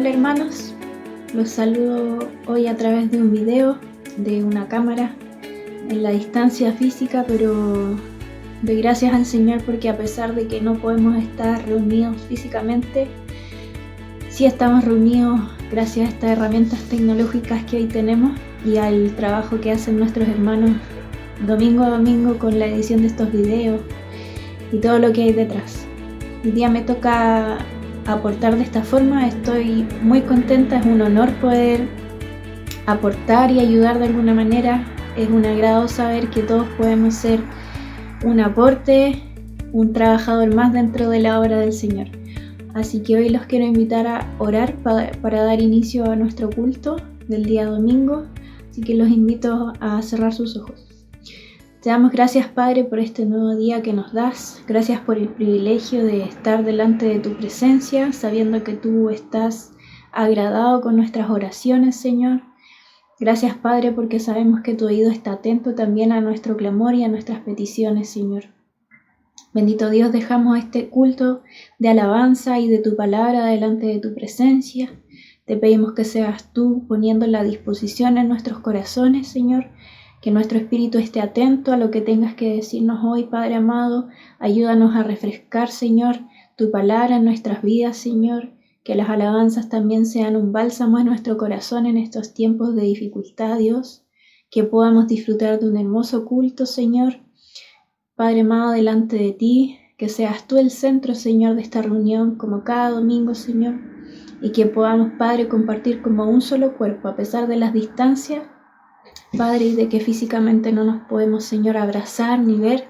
Hola hermanos, los saludo hoy a través de un video de una cámara en la distancia física, pero doy gracias al Señor porque a pesar de que no podemos estar reunidos físicamente, sí estamos reunidos gracias a estas herramientas tecnológicas que hoy tenemos y al trabajo que hacen nuestros hermanos domingo a domingo con la edición de estos videos y todo lo que hay detrás. Hoy día me toca aportar de esta forma, estoy muy contenta, es un honor poder aportar y ayudar de alguna manera, es un agrado saber que todos podemos ser un aporte, un trabajador más dentro de la obra del Señor. Así que hoy los quiero invitar a orar para dar inicio a nuestro culto del día domingo, así que los invito a cerrar sus ojos. Te damos gracias, Padre, por este nuevo día que nos das. Gracias por el privilegio de estar delante de tu presencia, sabiendo que tú estás agradado con nuestras oraciones, Señor. Gracias, Padre, porque sabemos que tu oído está atento también a nuestro clamor y a nuestras peticiones, Señor. Bendito Dios, dejamos este culto de alabanza y de tu palabra delante de tu presencia. Te pedimos que seas tú poniendo la disposición en nuestros corazones, Señor. Que nuestro espíritu esté atento a lo que tengas que decirnos hoy, Padre amado. Ayúdanos a refrescar, Señor, tu palabra en nuestras vidas, Señor. Que las alabanzas también sean un bálsamo en nuestro corazón en estos tiempos de dificultad, Dios. Que podamos disfrutar de un hermoso culto, Señor. Padre amado, delante de ti, que seas tú el centro, Señor, de esta reunión, como cada domingo, Señor. Y que podamos, Padre, compartir como un solo cuerpo, a pesar de las distancias, Padre, y de que físicamente no nos podemos, Señor, abrazar ni ver,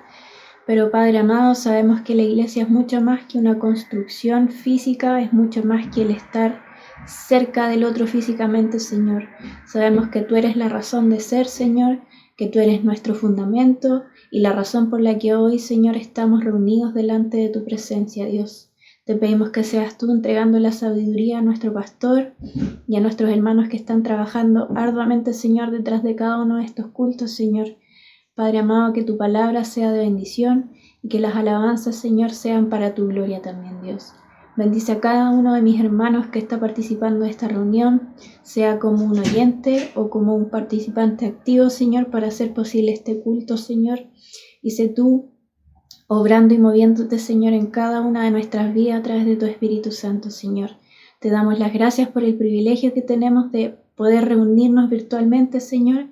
pero Padre amado, sabemos que la iglesia es mucho más que una construcción física, es mucho más que el estar cerca del otro físicamente, Señor. Sabemos que tú eres la razón de ser, Señor, que tú eres nuestro fundamento y la razón por la que hoy, Señor, estamos reunidos delante de tu presencia, Dios. Te pedimos que seas tú entregando la sabiduría a nuestro pastor y a nuestros hermanos que están trabajando arduamente, Señor, detrás de cada uno de estos cultos, Señor. Padre amado, que tu palabra sea de bendición y que las alabanzas, Señor, sean para tu gloria también, Dios. Bendice a cada uno de mis hermanos que está participando de esta reunión, sea como un oyente o como un participante activo, Señor, para hacer posible este culto, Señor. Y sé tú obrando y moviéndote, Señor, en cada una de nuestras vidas a través de tu Espíritu Santo, Señor. Te damos las gracias por el privilegio que tenemos de poder reunirnos virtualmente, Señor.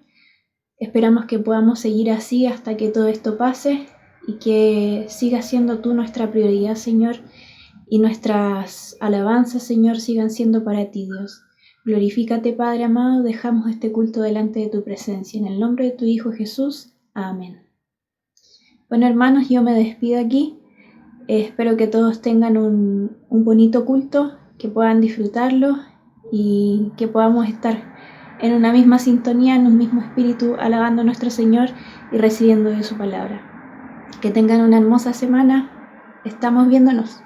Esperamos que podamos seguir así hasta que todo esto pase y que sigas siendo tú nuestra prioridad, Señor, y nuestras alabanzas, Señor, sigan siendo para ti, Dios. Glorifícate, Padre amado, dejamos este culto delante de tu presencia. En el nombre de tu Hijo Jesús. Amén. Bueno, hermanos, yo me despido aquí. Espero que todos tengan un bonito culto, que puedan disfrutarlo y que podamos estar en una misma sintonía, en un mismo espíritu, alabando a nuestro Señor y recibiendo de su palabra. Que tengan una hermosa semana. Estamos viéndonos.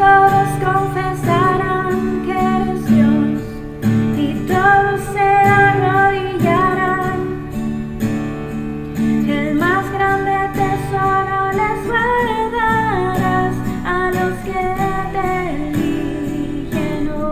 todos confesarán que eres Dios y todos se arrodillarán. El más grande tesoro les guardarás a los que te eligen hoy.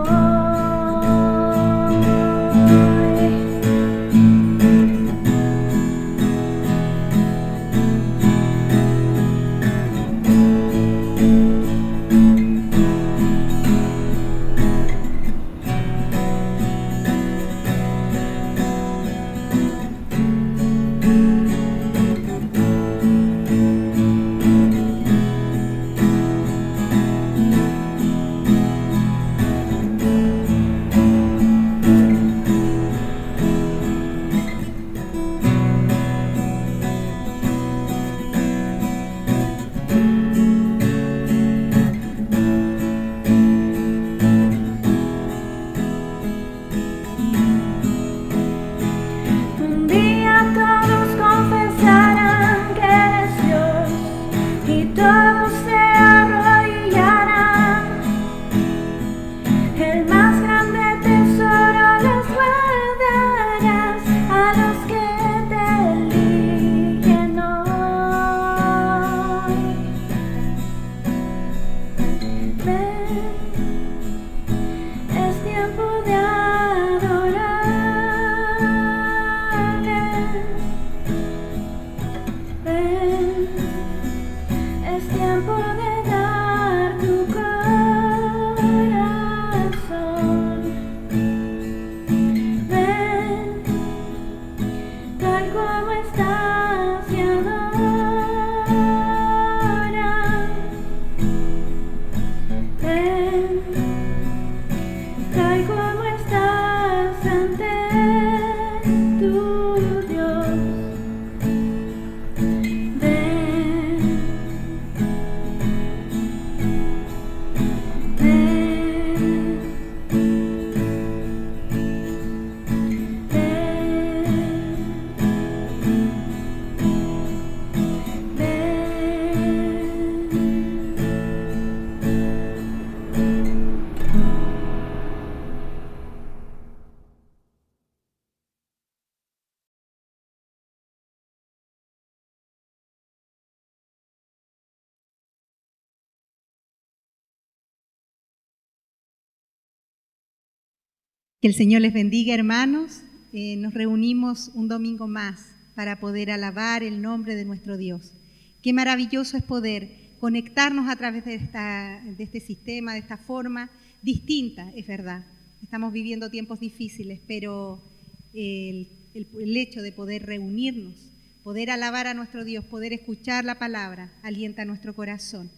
Un día todos confesarán que eres Dios y todos se arrodillarán. El más grande tesoro les guardarás a los que te eligen hoy. Ven, es tiempo de adorarle. Ven, es tiempo de dar tu corazón. Ven, tal como estás y adora. Ven, tal como estás ante tu Dios. Ven, Que el Señor les bendiga, hermanos. Nos reunimos un domingo más para poder alabar el nombre de nuestro Dios. Qué maravilloso es poder conectarnos a través de este sistema, de esta forma distinta, es verdad. Estamos viviendo tiempos difíciles, pero el hecho de poder reunirnos, poder alabar a nuestro Dios, poder escuchar la palabra, alienta nuestro corazón.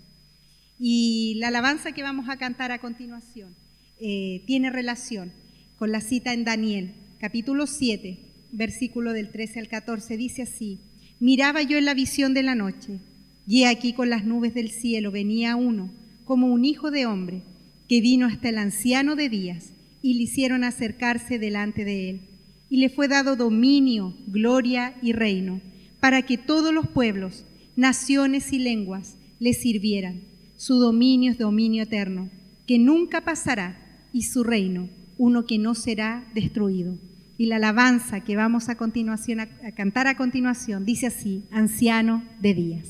Y la alabanza que vamos a cantar a continuación tiene relación con la cita en Daniel, capítulo 7, versículo del 13 al 14, dice así: miraba yo en la visión de la noche, y he aquí con las nubes del cielo venía uno, como un hijo de hombre, que vino hasta el anciano de días, y le hicieron acercarse delante de él. Y le fue dado dominio, gloria y reino, para que todos los pueblos, naciones y lenguas le sirvieran. Su dominio es dominio eterno, que nunca pasará, y su reino, uno que no será destruido. Y la alabanza que vamos a cantar a continuación dice así: anciano de días.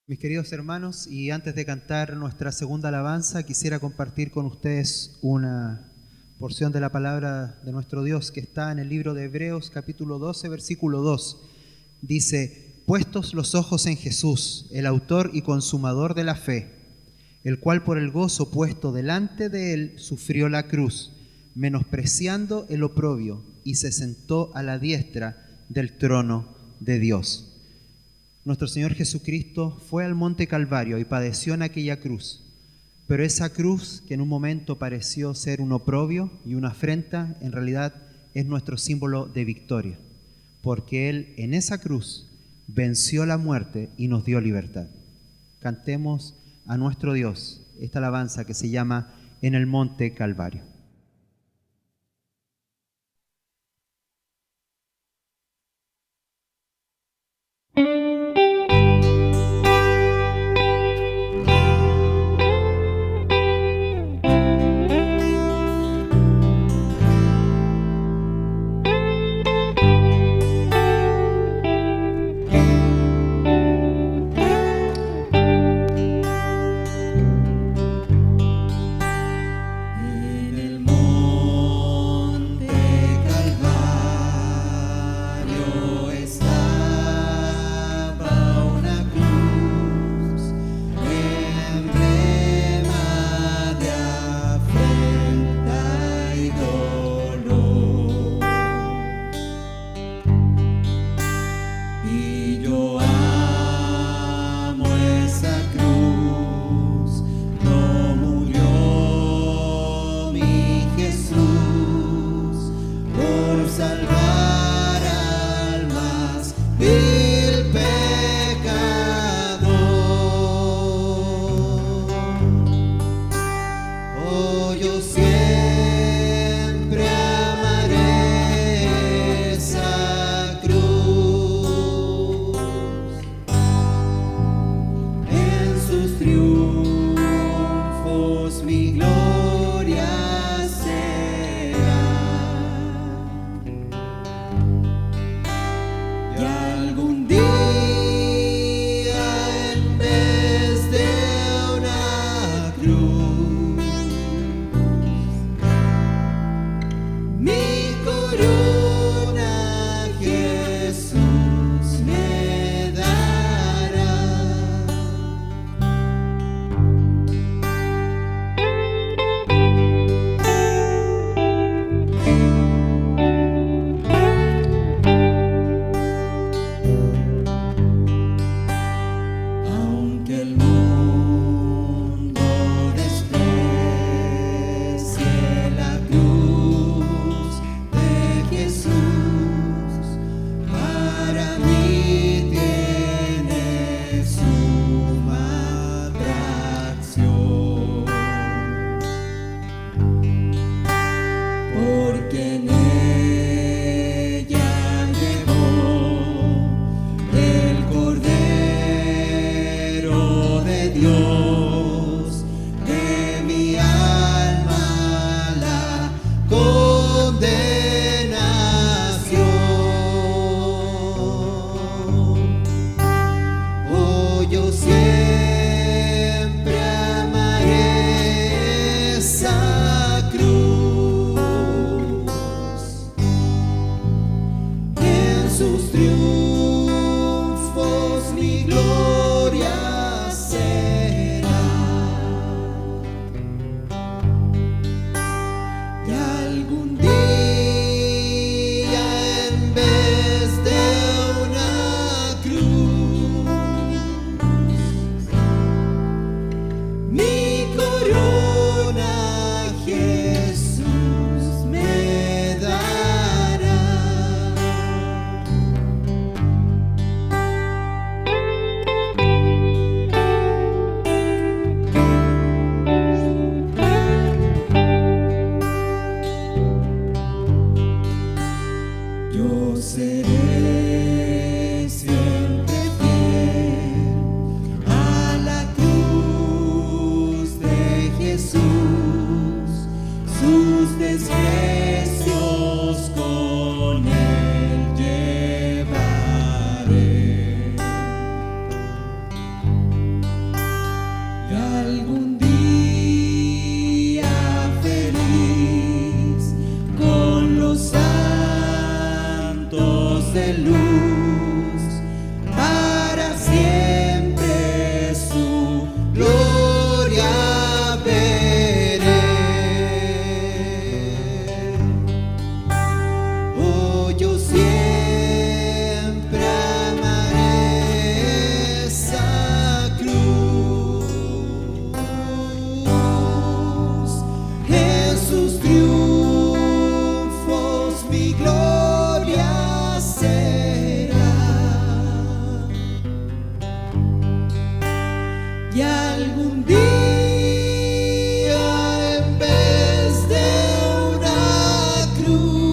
Mis queridos hermanos, y antes de cantar nuestra segunda alabanza, quisiera compartir con ustedes una porción de la palabra de nuestro Dios que está en el libro de Hebreos, capítulo 12, versículo 2. Dice: puestos los ojos en Jesús, el autor y consumador de la fe, el cual por el gozo puesto delante de él sufrió la cruz, menospreciando el oprobio, y se sentó a la diestra del trono de Dios. Nuestro Señor Jesucristo fue al monte Calvario y padeció en aquella cruz, pero esa cruz que en un momento pareció ser un oprobio y una afrenta, en realidad es nuestro símbolo de victoria, porque Él en esa cruz venció la muerte y nos dio libertad. Cantemos a nuestro Dios esta alabanza que se llama En el monte Calvario. En el algún día feliz con los santos de luz, para siempre su gloria veré. Oh, yo siempre amaré esa cruz. En sus triunfos mi gloria será. Y algún día, en vez de una cruz,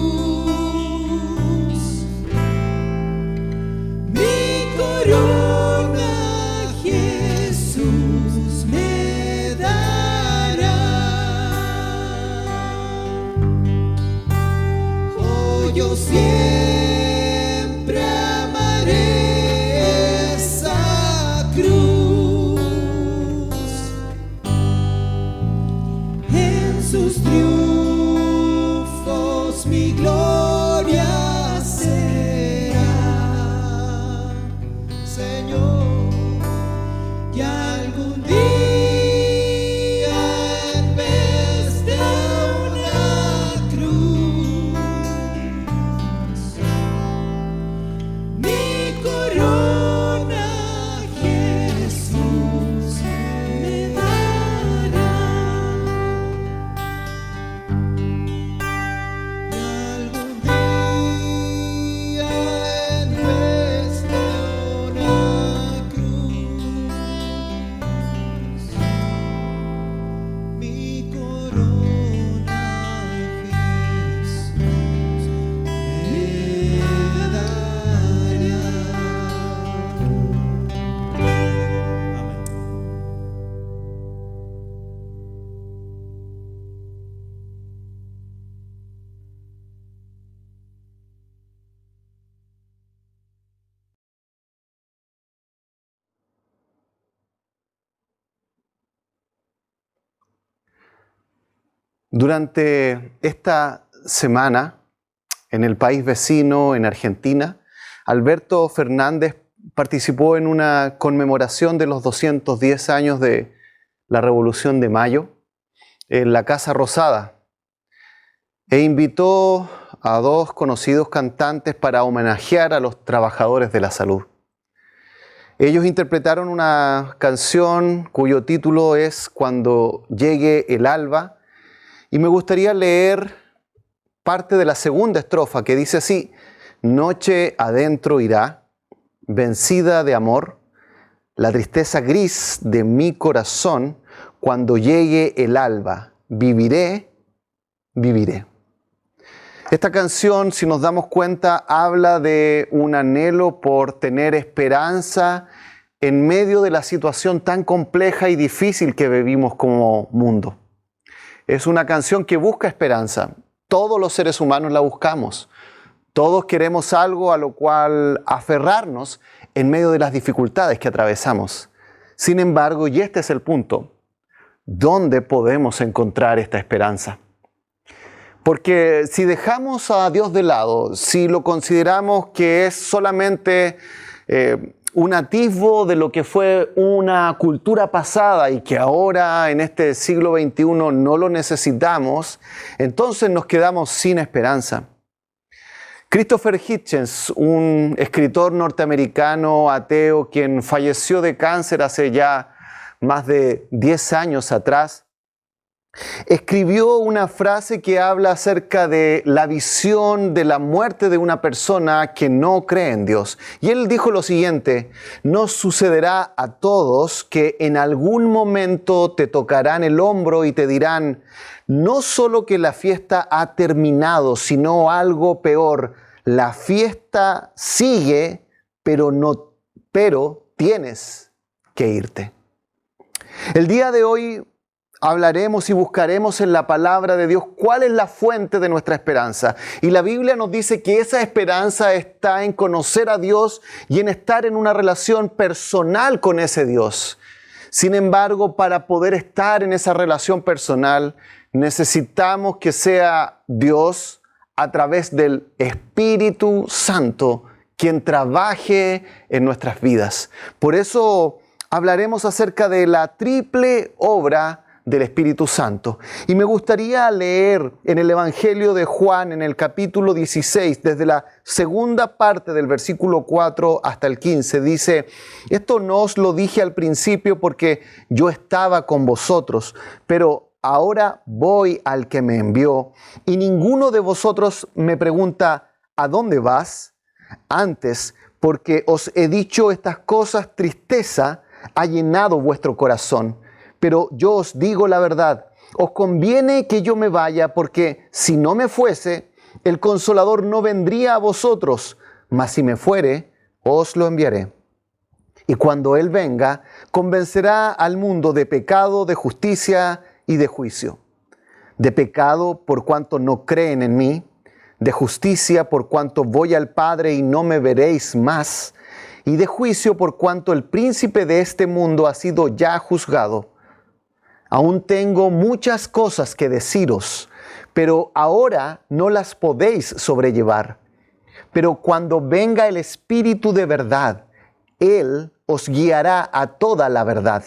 mi corona Jesús me dará. Oh, yo siempre amaré esa cruz. En sus triunfos mi gloria será, Señor. Y algún día, en vez de una cruz, mi corona Jesús me dará. Y algún día, en vez de una cruz, mi corona Jesús me dará. Amén. Durante esta semana, en el país vecino, en Argentina, Alberto Fernández participó en una conmemoración de los 210 años de la Revolución de Mayo en la Casa Rosada e invitó a dos conocidos cantantes para homenajear a los trabajadores de la salud. Ellos interpretaron una canción cuyo título es Cuando llegue el alba, y me gustaría leer parte de la segunda estrofa que dice así: noche adentro irá, vencida de amor, la tristeza gris de mi corazón, cuando llegue el alba, viviré, viviré. Esta canción, si nos damos cuenta, habla de un anhelo por tener esperanza en medio de la situación tan compleja y difícil que vivimos como mundo. Es una canción que busca esperanza. Todos los seres humanos la buscamos. Todos queremos algo a lo cual aferrarnos en medio de las dificultades que atravesamos. Sin embargo, y este es el punto, ¿dónde podemos encontrar esta esperanza? Porque si dejamos a Dios de lado, si lo consideramos que es solamente un atisbo de lo que fue una cultura pasada y que ahora en este siglo XXI no lo necesitamos, entonces nos quedamos sin esperanza. Christopher Hitchens, un escritor norteamericano ateo quien falleció de cáncer hace ya más de 10 años atrás, escribió una frase que habla acerca de la visión de la muerte de una persona que no cree en Dios. Y él dijo lo siguiente: nos sucederá a todos que en algún momento te tocarán el hombro y te dirán, no solo que la fiesta ha terminado, sino algo peor, la fiesta sigue, pero tienes que irte. El día de hoy hablaremos y buscaremos en la palabra de Dios cuál es la fuente de nuestra esperanza. Y la Biblia nos dice que esa esperanza está en conocer a Dios y en estar en una relación personal con ese Dios. Sin embargo, para poder estar en esa relación personal, necesitamos que sea Dios a través del Espíritu Santo quien trabaje en nuestras vidas. Por eso hablaremos acerca de la triple obra del Espíritu Santo. Y me gustaría leer en el Evangelio de Juan, en el capítulo 16, desde la segunda parte del versículo 4 hasta el 15, dice: esto no os lo dije al principio porque yo estaba con vosotros, pero ahora voy al que me envió, y ninguno de vosotros me pregunta: ¿a dónde vas? Antes, porque os he dicho estas cosas, tristeza ha llenado vuestro corazón. Pero yo os digo la verdad, os conviene que yo me vaya, porque si no me fuese, el Consolador no vendría a vosotros, mas si me fuere, os lo enviaré. Y cuando Él venga, convencerá al mundo de pecado, de justicia y de juicio. De pecado, por cuanto no creen en mí; de justicia, por cuanto voy al Padre y no me veréis más; y de juicio, por cuanto el príncipe de este mundo ha sido ya juzgado. Aún tengo muchas cosas que deciros, pero ahora no las podéis sobrellevar. Pero cuando venga el Espíritu de verdad, Él os guiará a toda la verdad,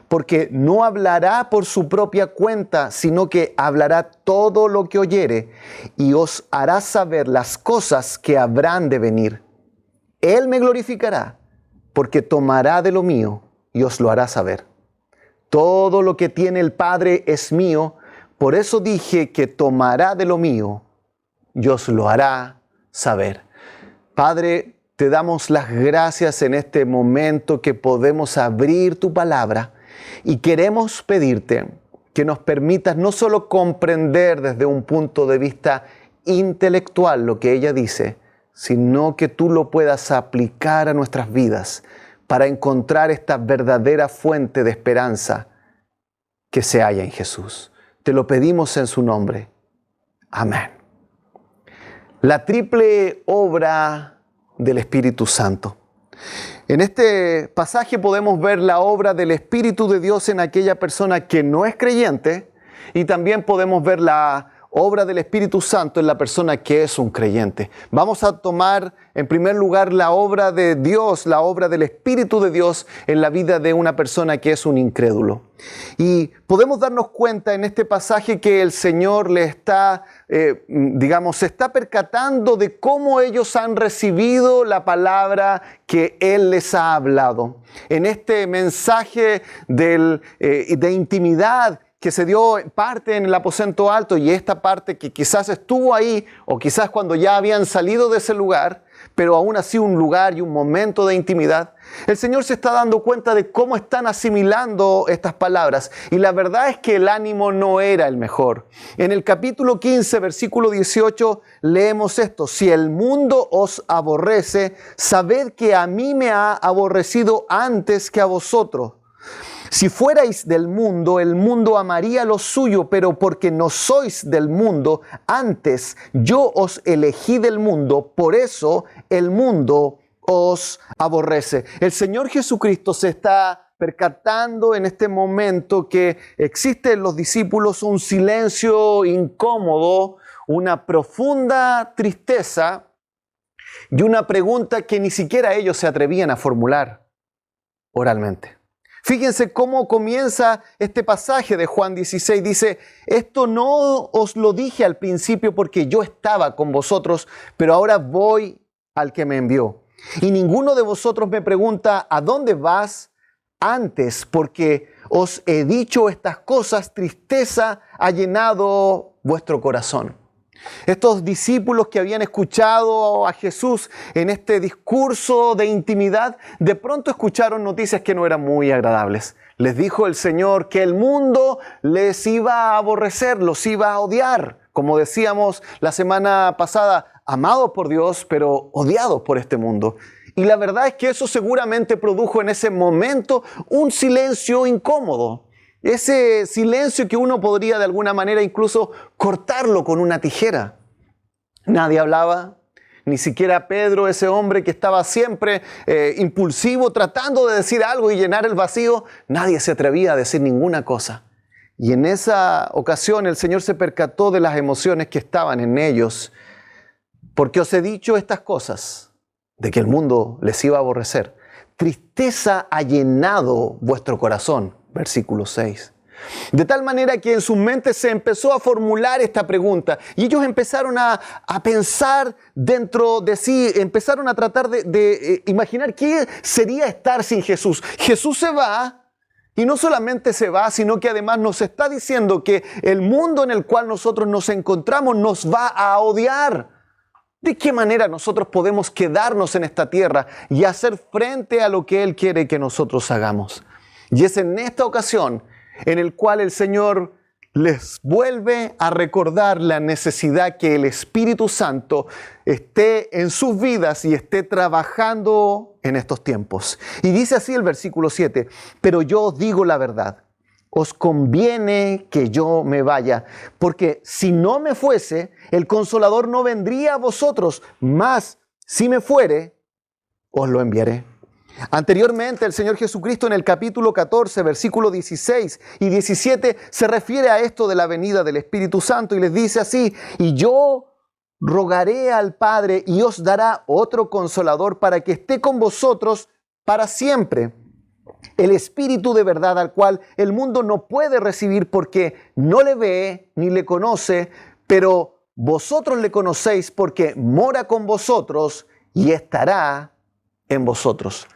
porque no hablará por su propia cuenta, sino que hablará todo lo que oyere, y os hará saber las cosas que habrán de venir. Él me glorificará, porque tomará de lo mío y os lo hará saber. Todo lo que tiene el Padre es mío, por eso dije que tomará de lo mío y os lo hará saber. Padre, te damos las gracias en este momento que podemos abrir tu palabra, y queremos pedirte que nos permitas no solo comprender desde un punto de vista intelectual lo que ella dice, sino que tú lo puedas aplicar a nuestras vidas para encontrar esta verdadera fuente de esperanza que se halla en Jesús. Te lo pedimos en su nombre. Amén. La triple obra del Espíritu Santo. En este pasaje podemos ver la obra del Espíritu de Dios en aquella persona que no es creyente, y también podemos ver la obra del Espíritu Santo en la persona que es un creyente. Vamos a tomar en primer lugar la obra de Dios, la obra del Espíritu de Dios en la vida de una persona que es un incrédulo. Y podemos darnos cuenta en este pasaje que el Señor le está, se está percatando de cómo ellos han recibido la palabra que Él les ha hablado. En este mensaje de intimidad que se dio parte en el aposento alto, y esta parte que quizás estuvo ahí, o quizás cuando ya habían salido de ese lugar, pero aún así un lugar y un momento de intimidad, el Señor se está dando cuenta de cómo están asimilando estas palabras. Y la verdad es que el ánimo no era el mejor. En el capítulo 15, versículo 18, leemos esto: si el mundo os aborrece, sabed que a mí me ha aborrecido antes que a vosotros. Si fuerais del mundo, el mundo amaría lo suyo, pero porque no sois del mundo, antes yo os elegí del mundo, por eso el mundo os aborrece. El Señor Jesucristo se está percatando en este momento que existe en los discípulos un silencio incómodo, una profunda tristeza y una pregunta que ni siquiera ellos se atrevían a formular oralmente. Fíjense cómo comienza este pasaje de Juan 16. Dice: esto no os lo dije al principio porque yo estaba con vosotros, pero ahora voy al que me envió. Y ninguno de vosotros me pregunta: ¿a dónde vas? Antes, porque os he dicho estas cosas, tristeza ha llenado vuestro corazón. Estos discípulos que habían escuchado a Jesús en este discurso de intimidad, de pronto escucharon noticias que no eran muy agradables. Les dijo el Señor que el mundo les iba a aborrecer, los iba a odiar. Como decíamos la semana pasada, amados por Dios, pero odiados por este mundo. Y la verdad es que eso seguramente produjo en ese momento un silencio incómodo. Ese silencio que uno podría de alguna manera incluso cortarlo con una tijera. Nadie hablaba, Ni siquiera Pedro, ese hombre que estaba siempre impulsivo, tratando de decir algo y llenar el vacío, nadie se atrevía a decir ninguna cosa. Y en esa ocasión el Señor se percató de las emociones que estaban en ellos. Porque os he dicho estas cosas, de que el mundo les iba a aborrecer. Tristeza ha llenado vuestro corazón. Versículo 6. De tal manera que en sus mentes se empezó a formular esta pregunta y ellos empezaron a pensar dentro de sí, empezaron a tratar de imaginar qué sería estar sin Jesús. Jesús se va y no solamente se va, sino que además nos está diciendo que el mundo en el cual nosotros nos encontramos nos va a odiar. ¿De qué manera nosotros podemos quedarnos en esta tierra y hacer frente a lo que Él quiere que nosotros hagamos? Y es en esta ocasión en el cual el Señor les vuelve a recordar la necesidad que el Espíritu Santo esté en sus vidas y esté trabajando en estos tiempos. Y dice así el versículo 7, pero yo os digo la verdad, os conviene que yo me vaya, porque si no me fuese, el Consolador no vendría a vosotros, mas si me fuere, os lo enviaré. Anteriormente, el Señor Jesucristo en el capítulo 14, versículos 16 y 17, se refiere a esto de la venida del Espíritu Santo y les dice así, y yo rogaré al Padre y os dará otro Consolador para que esté con vosotros para siempre. El Espíritu de verdad al cual el mundo no puede recibir porque no le ve ni le conoce, pero vosotros le conocéis porque mora con vosotros y estará en vosotros.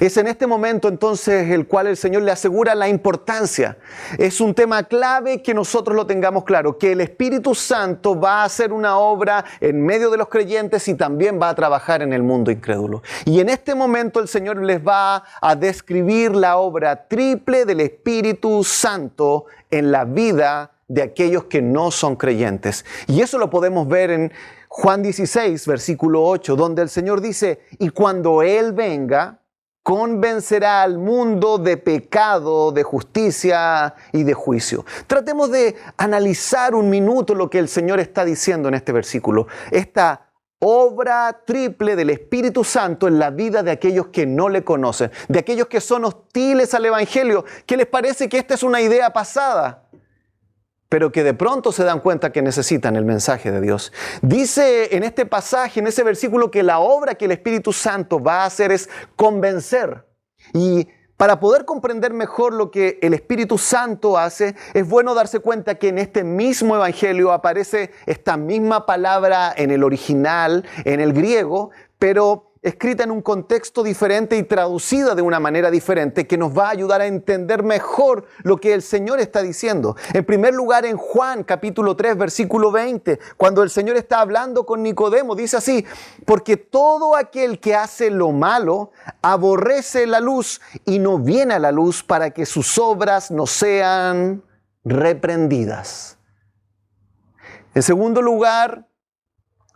Es en este momento entonces el cual el Señor le asegura la importancia. Es un tema clave que nosotros lo tengamos claro, que el Espíritu Santo va a hacer una obra en medio de los creyentes y también va a trabajar en el mundo incrédulo. Y en este momento el Señor les va a describir la obra triple del Espíritu Santo en la vida de aquellos que no son creyentes. Y eso lo podemos ver en Juan 16, versículo 8, donde el Señor dice, y cuando Él venga, convencerá al mundo de pecado, de justicia y de juicio. Tratemos de analizar un minuto lo que el Señor está diciendo en este versículo. Esta obra triple del Espíritu Santo en la vida de aquellos que no le conocen, de aquellos que son hostiles al Evangelio, que les parece que esta es una idea pasada, pero que de pronto se dan cuenta que necesitan el mensaje de Dios. Dice en este pasaje, en ese versículo, que la obra que el Espíritu Santo va a hacer es convencer. Y para poder comprender mejor lo que el Espíritu Santo hace, es bueno darse cuenta que en este mismo Evangelio aparece esta misma palabra en el original, en el griego, pero escrita en un contexto diferente y traducida de una manera diferente que nos va a ayudar a entender mejor lo que el Señor está diciendo. En primer lugar, en Juan capítulo 3, versículo 20, cuando el Señor está hablando con Nicodemo, dice así, porque todo aquel que hace lo malo aborrece la luz y no viene a la luz para que sus obras no sean reprendidas. En segundo lugar,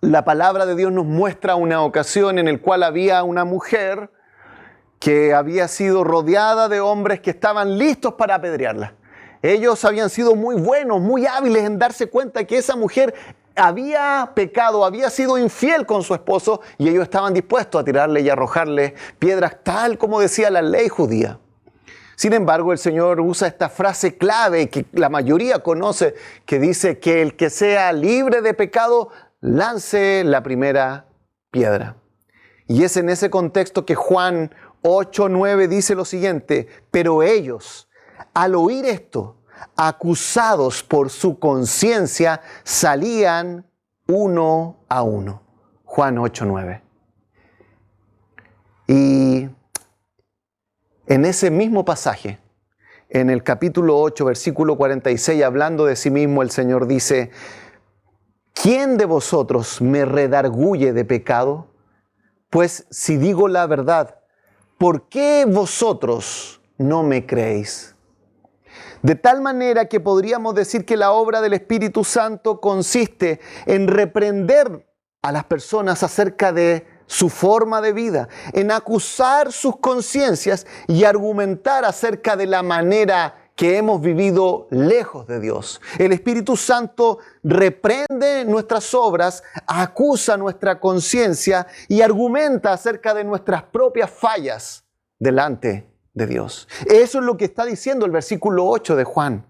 la palabra de Dios nos muestra una ocasión en la cual había una mujer que había sido rodeada de hombres que estaban listos para apedrearla. Ellos habían sido muy buenos, muy hábiles en darse cuenta que esa mujer había pecado, había sido infiel con su esposo y ellos estaban dispuestos a tirarle y arrojarle piedras tal como decía la ley judía. Sin embargo, el Señor usa esta frase clave que la mayoría conoce, que dice que el que sea libre de pecado lance la primera piedra. Y es en ese contexto que Juan 8:9 dice lo siguiente, pero ellos, al oír esto, acusados por su conciencia, salían uno a uno. Juan 8:9. Y en ese mismo pasaje, en el capítulo 8, versículo 46, hablando de sí mismo, el Señor dice, ¿quién de vosotros me redarguye de pecado? Pues si digo la verdad, ¿por qué vosotros no me creéis? De tal manera que podríamos decir que la obra del Espíritu Santo consiste en reprender a las personas acerca de su forma de vida, en acusar sus conciencias y argumentar acerca de la manera que hemos vivido lejos de Dios. El Espíritu Santo reprende nuestras obras, acusa nuestra conciencia y argumenta acerca de nuestras propias fallas delante de Dios. Eso es lo que está diciendo el versículo 8 de Juan,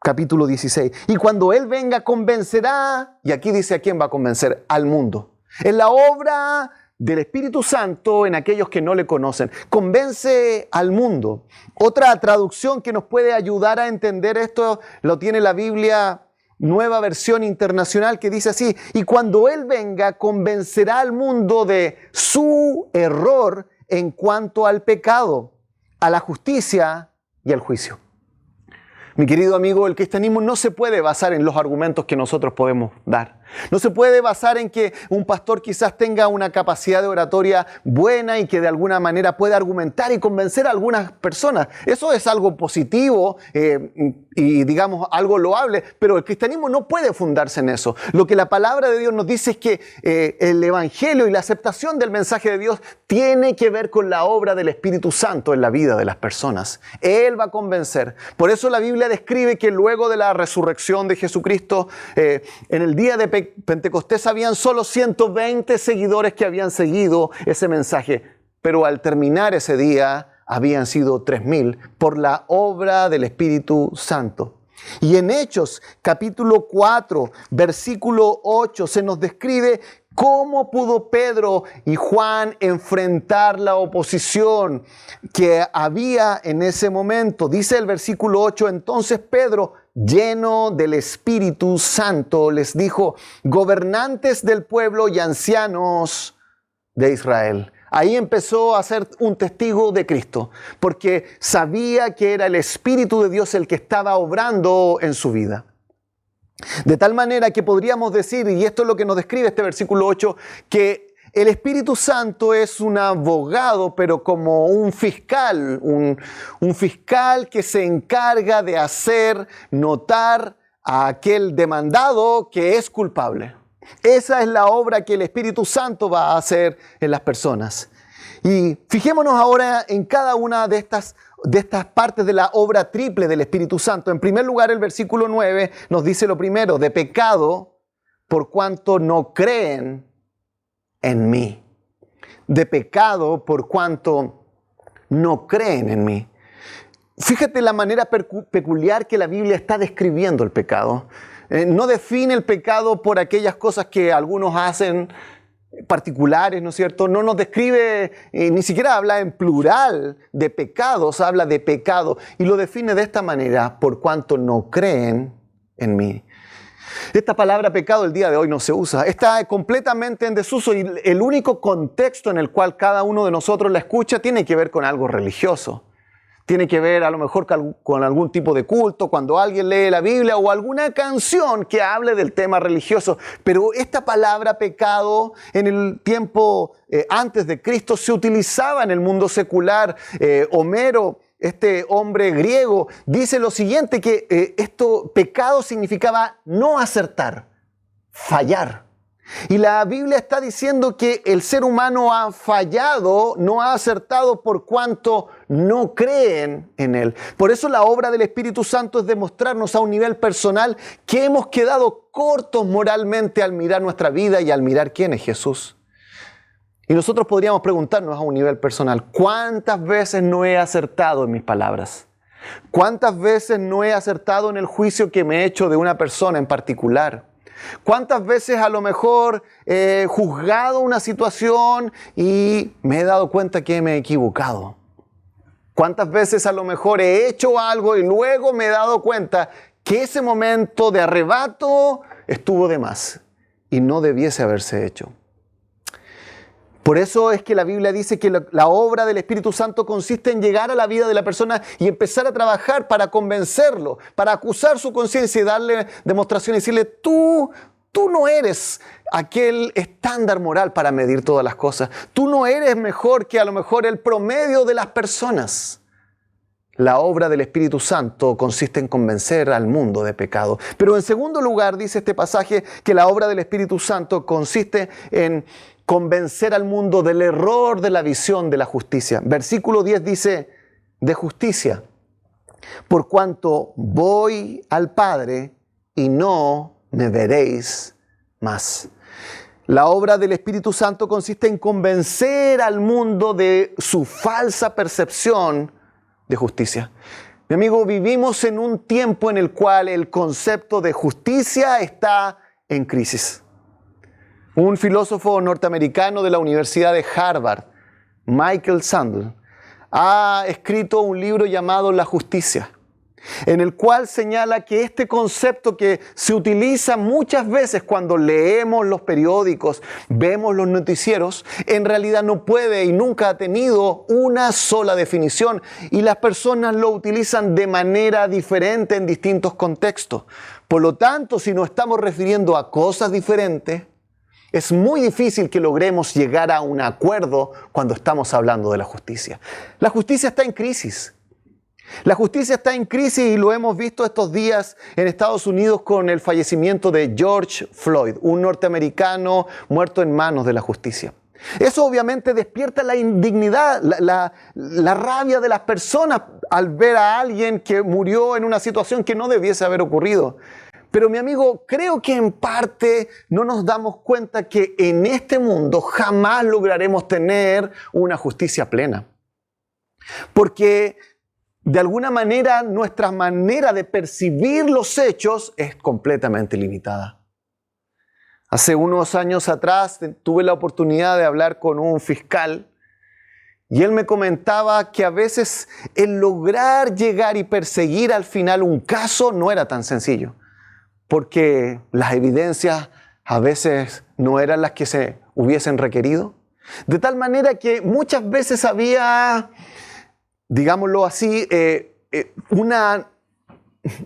capítulo 16. Y cuando Él venga, convencerá, y aquí dice a quién va a convencer, al mundo. Es la obra del Espíritu Santo en aquellos que no le conocen. Convence al mundo. Otra traducción que nos puede ayudar a entender esto lo tiene la Biblia Nueva Versión Internacional, que dice así: y cuando Él venga, convencerá al mundo de su error en cuanto al pecado, a la justicia y al juicio. Mi querido amigo, el cristianismo no se puede basar en los argumentos que nosotros podemos dar. No se puede basar en que un pastor quizás tenga una capacidad de oratoria buena y que de alguna manera pueda argumentar y convencer a algunas personas. Eso es algo positivo y digamos algo loable, pero el cristianismo no puede fundarse en eso. Lo que la palabra de Dios nos dice es que el evangelio y la aceptación del mensaje de Dios tiene que ver con la obra del Espíritu Santo en la vida de las personas. Él va a convencer. Por eso la Biblia describe que luego de la resurrección de Jesucristo, en el día de Pentecostés habían solo 120 seguidores que habían seguido ese mensaje, pero al terminar ese día habían sido 3,000 por la obra del Espíritu Santo. Y en Hechos capítulo 4, versículo 8, se nos describe cómo pudo Pedro y Juan enfrentar la oposición que había en ese momento. Dice el versículo 8, entonces Pedro, lleno del Espíritu Santo, les dijo: gobernantes del pueblo y ancianos de Israel. Ahí empezó a ser un testigo de Cristo, porque sabía que era el Espíritu de Dios el que estaba obrando en su vida. De tal manera que podríamos decir, y esto es lo que nos describe este versículo 8, que el Espíritu Santo es un abogado, pero como un fiscal, un fiscal que se encarga de hacer notar a aquel demandado que es culpable. Esa es la obra que el Espíritu Santo va a hacer en las personas. Y fijémonos ahora en cada una de estas partes de la obra triple del Espíritu Santo. En primer lugar, el versículo 9 nos dice lo primero: de pecado, por cuanto no creen en mí. De pecado, por cuanto no creen en mí. Fíjate la manera peculiar que la Biblia está describiendo el pecado. No define el pecado por aquellas cosas que algunos hacen particulares, ¿no es cierto? No nos describe, ni siquiera habla en plural de pecados, habla de pecado y lo define de esta manera: por cuanto no creen en mí. Esta palabra pecado el día de hoy no se usa, está completamente en desuso y el único contexto en el cual cada uno de nosotros la escucha tiene que ver con algo religioso. Tiene que ver a lo mejor con algún tipo de culto, cuando alguien lee la Biblia o alguna canción que hable del tema religioso. Pero esta palabra pecado en el tiempo antes de Cristo se utilizaba en el mundo secular. Homero, este hombre griego, dice lo siguiente, que pecado significaba no acertar, fallar. Y la Biblia está diciendo que el ser humano ha fallado, no ha acertado por cuanto no creen en Él. Por eso la obra del Espíritu Santo es demostrarnos a un nivel personal que hemos quedado cortos moralmente al mirar nuestra vida y al mirar quién es Jesús. Y nosotros podríamos preguntarnos a un nivel personal: ¿cuántas veces no he acertado en mis palabras? ¿Cuántas veces no he acertado en el juicio que me he hecho de una persona en particular? ¿Cuántas veces a lo mejor he juzgado una situación y me he dado cuenta que me he equivocado? ¿Cuántas veces a lo mejor he hecho algo y luego me he dado cuenta que ese momento de arrebato estuvo de más y no debiese haberse hecho? Por eso es que la Biblia dice que la obra del Espíritu Santo consiste en llegar a la vida de la persona y empezar a trabajar para convencerlo, para acusar su conciencia y darle demostración y decirle: tú no eres aquel estándar moral para medir todas las cosas. Tú no eres mejor que a lo mejor el promedio de las personas. La obra del Espíritu Santo consiste en convencer al mundo de pecado. Pero en segundo lugar, dice este pasaje, que la obra del Espíritu Santo consiste en convencer al mundo del error de la visión de la justicia. Versículo 10 dice: de justicia, por cuanto voy al Padre y no me veréis más. La obra del Espíritu Santo consiste en convencer al mundo de su falsa percepción de justicia. Mi amigo, vivimos en un tiempo en el cual el concepto de justicia está en crisis. Un filósofo norteamericano de la Universidad de Harvard, Michael Sandel, ha escrito un libro llamado La Justicia, en el cual señala que este concepto que se utiliza muchas veces cuando leemos los periódicos, vemos los noticieros, en realidad no puede y nunca ha tenido una sola definición, y las personas lo utilizan de manera diferente en distintos contextos. Por lo tanto, si nos estamos refiriendo a cosas diferentes, es muy difícil que logremos llegar a un acuerdo cuando estamos hablando de la justicia. La justicia está en crisis. La justicia está en crisis y lo hemos visto estos días en Estados Unidos con el fallecimiento de George Floyd, un norteamericano muerto en manos de la justicia. Eso obviamente despierta la indignidad, la rabia de las personas al ver a alguien que murió en una situación que no debiese haber ocurrido. Pero mi amigo, creo que en parte no nos damos cuenta que en este mundo jamás lograremos tener una justicia plena. Porque de alguna manera nuestra manera de percibir los hechos es completamente limitada. Hace unos años atrás tuve la oportunidad de hablar con un fiscal y él me comentaba que a veces el lograr llegar y perseguir al final un caso no era tan sencillo, porque las evidencias a veces no eran las que se hubiesen requerido. De tal manera que muchas veces había, digámoslo así,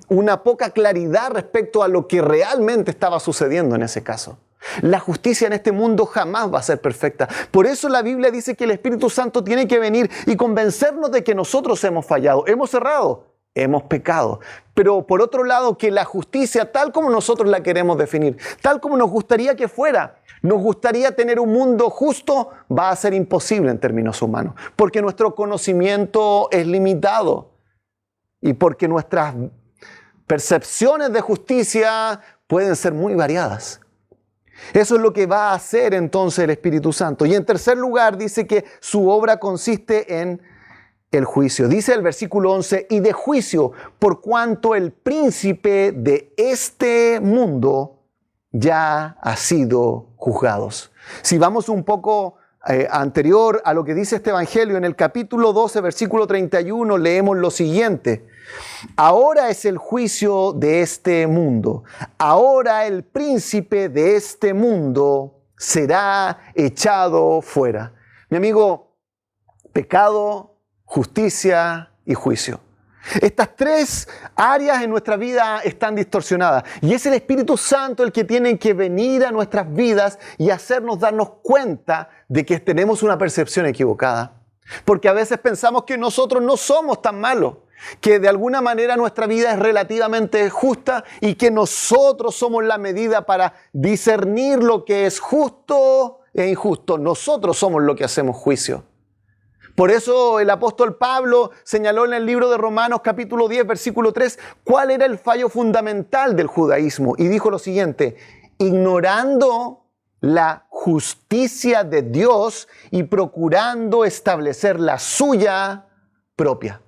una poca claridad respecto a lo que realmente estaba sucediendo en ese caso. La justicia en este mundo jamás va a ser perfecta. Por eso la Biblia dice que el Espíritu Santo tiene que venir y convencernos de que nosotros hemos fallado, hemos errado, hemos pecado. Pero por otro lado, que la justicia, tal como nosotros la queremos definir, tal como nos gustaría que fuera, nos gustaría tener un mundo justo, va a ser imposible en términos humanos. Porque nuestro conocimiento es limitado. Y porque nuestras percepciones de justicia pueden ser muy variadas. Eso es lo que va a hacer entonces el Espíritu Santo. Y en tercer lugar dice que su obra consiste en el juicio. Dice el versículo 11, y de juicio, por cuanto el príncipe de este mundo ya ha sido juzgado. Si vamos un poco anterior a lo que dice este evangelio, en el capítulo 12, versículo 31, leemos lo siguiente. Ahora es el juicio de este mundo. Ahora el príncipe de este mundo será echado fuera. Mi amigo, pecado, justicia y juicio. Estas tres áreas en nuestra vida están distorsionadas y es el Espíritu Santo el que tiene que venir a nuestras vidas y hacernos darnos cuenta de que tenemos una percepción equivocada. Porque a veces pensamos que nosotros no somos tan malos, que de alguna manera nuestra vida es relativamente justa y que nosotros somos la medida para discernir lo que es justo e injusto. Nosotros somos lo que hacemos juicio. Por eso el apóstol Pablo señaló en el libro de Romanos capítulo 10, versículo 3, cuál era el fallo fundamental del judaísmo. Y dijo lo siguiente, ignorando la justicia de Dios y procurando establecer la suya propia.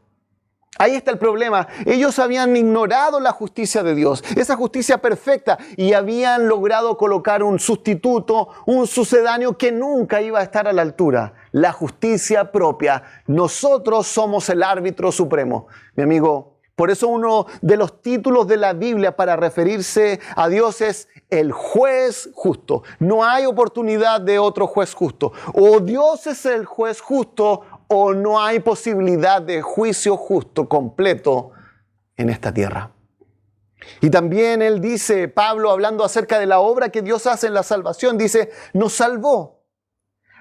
Ahí está el problema. Ellos habían ignorado la justicia de Dios, esa justicia perfecta, y habían logrado colocar un sustituto, un sucedáneo que nunca iba a estar a la altura. La justicia propia. Nosotros somos el árbitro supremo. Mi amigo, por eso uno de los títulos de la Biblia para referirse a Dios es el juez justo. No hay oportunidad de otro juez justo. O Dios es el juez justo o no hay posibilidad de juicio justo completo en esta tierra. Y también él dice, Pablo, hablando acerca de la obra que Dios hace en la salvación, dice, nos salvó,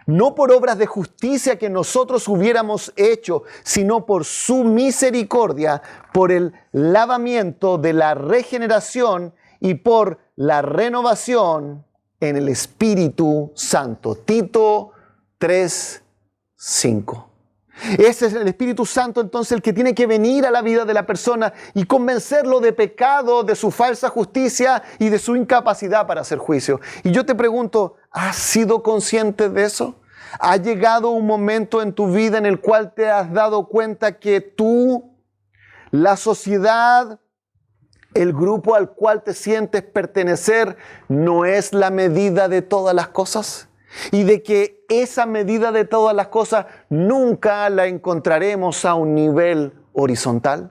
no por obras de justicia que nosotros hubiéramos hecho, sino por su misericordia, por el lavamiento de la regeneración y por la renovación en el Espíritu Santo. Tito 3:5. Ese es el Espíritu Santo entonces el que tiene que venir a la vida de la persona y convencerlo de pecado, de su falsa justicia y de su incapacidad para hacer juicio. Y yo te pregunto, ¿has sido consciente de eso? ¿Ha llegado un momento en tu vida en el cual te has dado cuenta que tú, la sociedad, el grupo al cual te sientes pertenecer no es la medida de todas las cosas? Y de que esa medida de todas las cosas nunca la encontraremos a un nivel horizontal.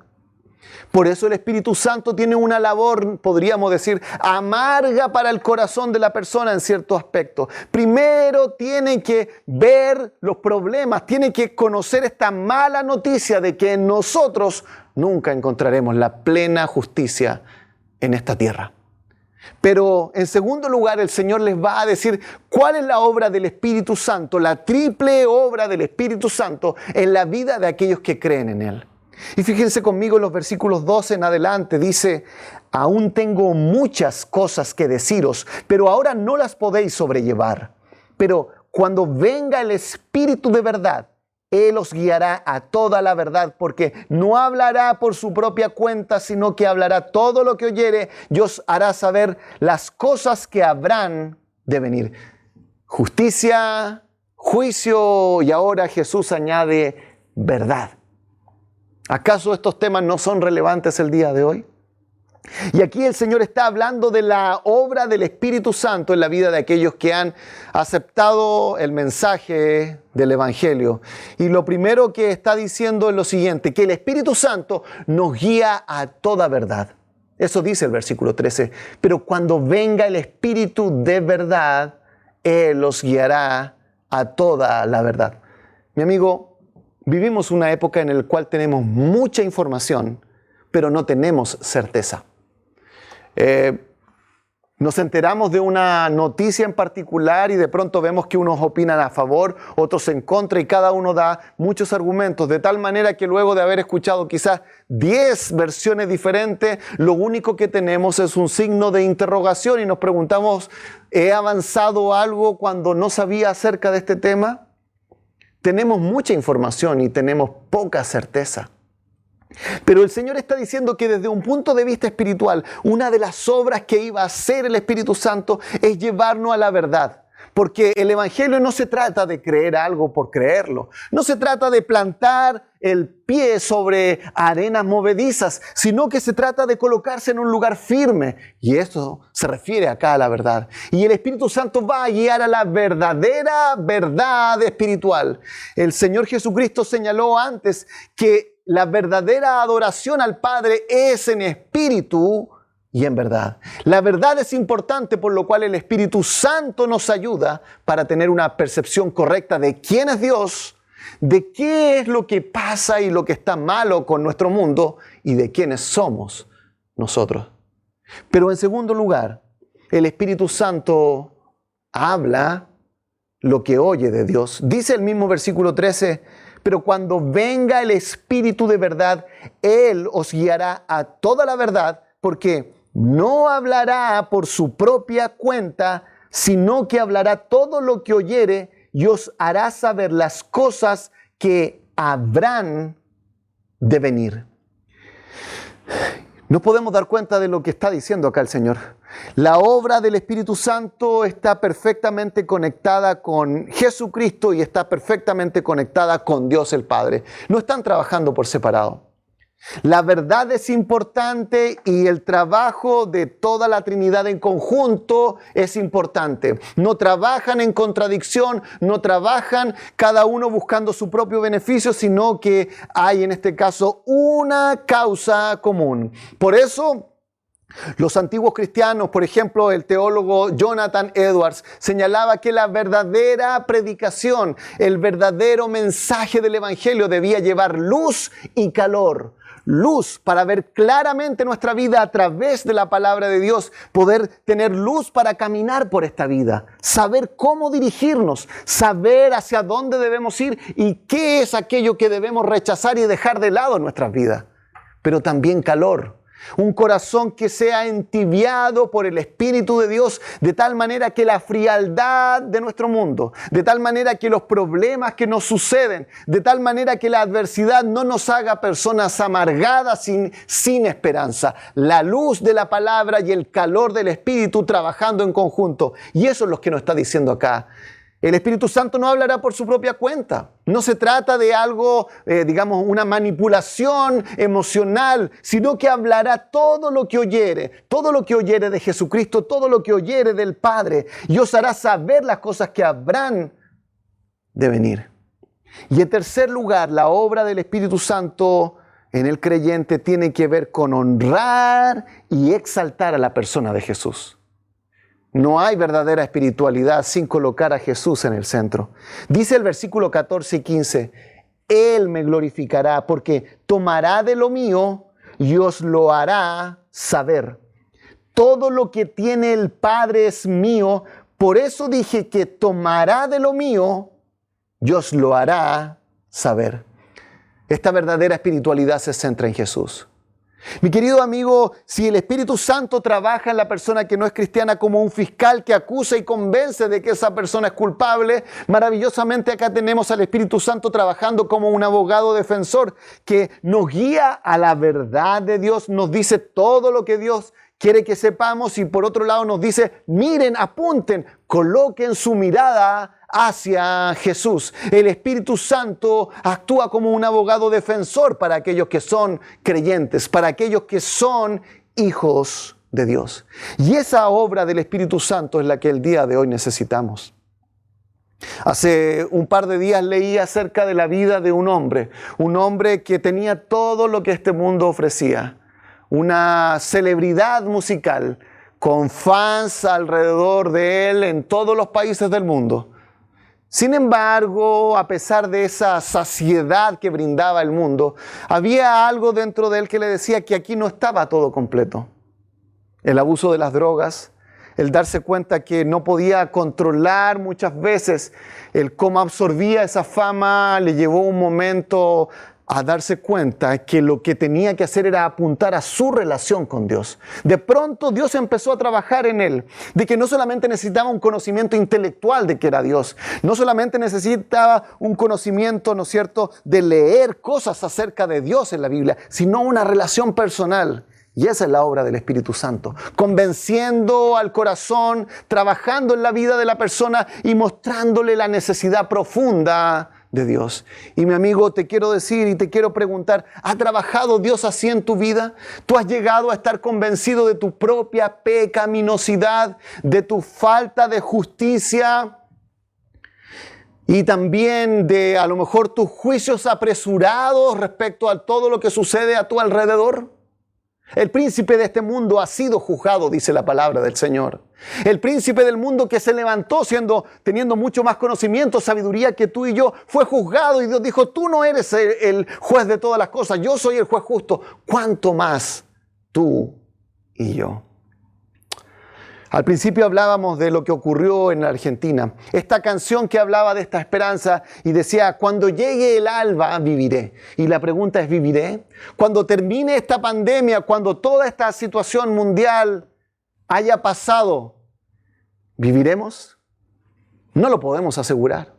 Por eso el Espíritu Santo tiene una labor, podríamos decir, amarga para el corazón de la persona en cierto aspecto. Primero tiene que ver los problemas, tiene que conocer esta mala noticia de que nosotros nunca encontraremos la plena justicia en esta tierra. Pero en segundo lugar, el Señor les va a decir cuál es la obra del Espíritu Santo, la triple obra del Espíritu Santo en la vida de aquellos que creen en Él. Y fíjense conmigo en los versículos 12 en adelante, dice: aún tengo muchas cosas que deciros, pero ahora no las podéis sobrellevar. Pero cuando venga el Espíritu de verdad, Él os guiará a toda la verdad, porque no hablará por su propia cuenta, sino que hablará todo lo que oyere y os hará saber las cosas que habrán de venir. Justicia, juicio y ahora Jesús añade verdad. ¿Acaso estos temas no son relevantes el día de hoy? Y aquí el Señor está hablando de la obra del Espíritu Santo en la vida de aquellos que han aceptado el mensaje del Evangelio. Y lo primero que está diciendo es lo siguiente, que el Espíritu Santo nos guía a toda verdad. Eso dice el versículo 13. Pero cuando venga el Espíritu de verdad, Él los guiará a toda la verdad. Mi amigo, vivimos una época en la cual tenemos mucha información, pero no tenemos certeza. Nos enteramos de una noticia en particular y de pronto vemos que unos opinan a favor, otros en contra y cada uno da muchos argumentos, de tal manera que luego de haber escuchado quizás 10 versiones diferentes, lo único que tenemos es un signo de interrogación y nos preguntamos, ¿he avanzado algo cuando no sabía acerca de este tema? Tenemos mucha información y tenemos poca certeza. Pero el Señor está diciendo que desde un punto de vista espiritual, una de las obras que iba a hacer el Espíritu Santo es llevarnos a la verdad. Porque el Evangelio no se trata de creer algo por creerlo. No se trata de plantar el pie sobre arenas movedizas, sino que se trata de colocarse en un lugar firme. Y eso se refiere acá a la verdad. Y el Espíritu Santo va a guiar a la verdadera verdad espiritual. El Señor Jesucristo señaló antes que la verdadera adoración al Padre es en espíritu y en verdad. La verdad es importante, por lo cual el Espíritu Santo nos ayuda para tener una percepción correcta de quién es Dios, de qué es lo que pasa y lo que está malo con nuestro mundo y de quiénes somos nosotros. Pero en segundo lugar, el Espíritu Santo habla lo que oye de Dios. Dice el mismo versículo 13, pero cuando venga el Espíritu de verdad, Él os guiará a toda la verdad, porque no hablará por su propia cuenta, sino que hablará todo lo que oyere y os hará saber las cosas que habrán de venir. No podemos dar cuenta de lo que está diciendo acá el Señor. La obra del Espíritu Santo está perfectamente conectada con Jesucristo y está perfectamente conectada con Dios el Padre. No están trabajando por separado. La verdad es importante y el trabajo de toda la Trinidad en conjunto es importante. No trabajan en contradicción, no trabajan cada uno buscando su propio beneficio, sino que hay en este caso una causa común. Por eso, los antiguos cristianos, por ejemplo, el teólogo Jonathan Edwards, señalaba que la verdadera predicación, el verdadero mensaje del Evangelio debía llevar luz y calor. Luz para ver claramente nuestra vida a través de la palabra de Dios, poder tener luz para caminar por esta vida, saber cómo dirigirnos, saber hacia dónde debemos ir y qué es aquello que debemos rechazar y dejar de lado en nuestras vidas. Pero también calor. Un corazón que sea entibiado por el Espíritu de Dios, de tal manera que la frialdad de nuestro mundo, de tal manera que los problemas que nos suceden, de tal manera que la adversidad no nos haga personas amargadas sin esperanza. La luz de la palabra y el calor del Espíritu trabajando en conjunto. Y eso es lo que nos está diciendo acá. El Espíritu Santo no hablará por su propia cuenta. No se trata de algo, digamos, una manipulación emocional, sino que hablará todo lo que oyere de Jesucristo, todo lo que oyere del Padre, y os hará saber las cosas que habrán de venir. Y en tercer lugar, la obra del Espíritu Santo en el creyente tiene que ver con honrar y exaltar a la persona de Jesús. No hay verdadera espiritualidad sin colocar a Jesús en el centro. Dice el versículo 14 y 15, Él me glorificará porque tomará de lo mío y os lo hará saber. Todo lo que tiene el Padre es mío, por eso dije que tomará de lo mío y os lo hará saber. Esta verdadera espiritualidad se centra en Jesús. Mi querido amigo, si el Espíritu Santo trabaja en la persona que no es cristiana como un fiscal que acusa y convence de que esa persona es culpable, maravillosamente acá tenemos al Espíritu Santo trabajando como un abogado defensor que nos guía a la verdad de Dios, nos dice todo lo que Dios quiere que sepamos y por otro lado nos dice, miren, apunten, coloquen su mirada hacia Jesús. El Espíritu Santo actúa como un abogado defensor para aquellos que son creyentes, para aquellos que son hijos de Dios. Y esa obra del Espíritu Santo es la que el día de hoy necesitamos. Hace un par de días leí acerca de la vida de un hombre que tenía todo lo que este mundo ofrecía. Una celebridad musical con fans alrededor de él en todos los países del mundo. Sin embargo, a pesar de esa saciedad que brindaba el mundo, había algo dentro de él que le decía que aquí no estaba todo completo. El abuso de las drogas, el darse cuenta que no podía controlar muchas veces el cómo absorbía esa fama, le llevó un momento a darse cuenta que lo que tenía que hacer era apuntar a su relación con Dios. De pronto Dios empezó a trabajar en él, de que no solamente necesitaba un conocimiento intelectual de que era Dios, no solamente necesitaba un conocimiento, ¿no es cierto?, de leer cosas acerca de Dios en la Biblia, sino una relación personal. Y esa es la obra del Espíritu Santo, convenciendo al corazón, trabajando en la vida de la persona y mostrándole la necesidad profunda de Dios. Y mi amigo, te quiero decir y te quiero preguntar, ¿ha trabajado Dios así en tu vida? ¿Tú has llegado a estar convencido de tu propia pecaminosidad, de tu falta de justicia y también de a lo mejor tus juicios apresurados respecto a todo lo que sucede a tu alrededor? El príncipe de este mundo ha sido juzgado, dice la palabra del Señor. El príncipe del mundo que se levantó teniendo mucho más conocimiento, sabiduría que tú y yo, fue juzgado y Dios dijo, tú no eres el juez de todas las cosas, yo soy el juez justo. ¿Cuánto más tú y yo? Al principio hablábamos de lo que ocurrió en la Argentina. Esta canción que hablaba de esta esperanza y decía, cuando llegue el alba viviré. Y la pregunta es, ¿viviré? Cuando termine esta pandemia, cuando toda esta situación mundial haya pasado, ¿viviremos? No lo podemos asegurar.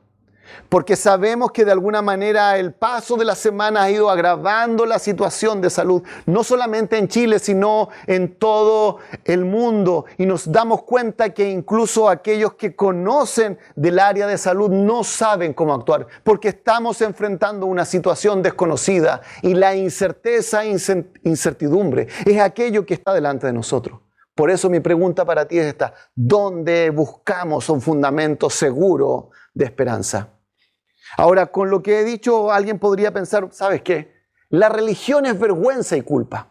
Porque sabemos que de alguna manera el paso de las semanas ha ido agravando la situación de salud, no solamente en Chile, sino en todo el mundo. Y nos damos cuenta que incluso aquellos que conocen del área de salud no saben cómo actuar, porque estamos enfrentando una situación desconocida y la incertidumbre es aquello que está delante de nosotros. Por eso mi pregunta para ti es esta: ¿dónde buscamos un fundamento seguro de esperanza? Ahora, con lo que he dicho, alguien podría pensar, ¿sabes qué? La religión es vergüenza y culpa.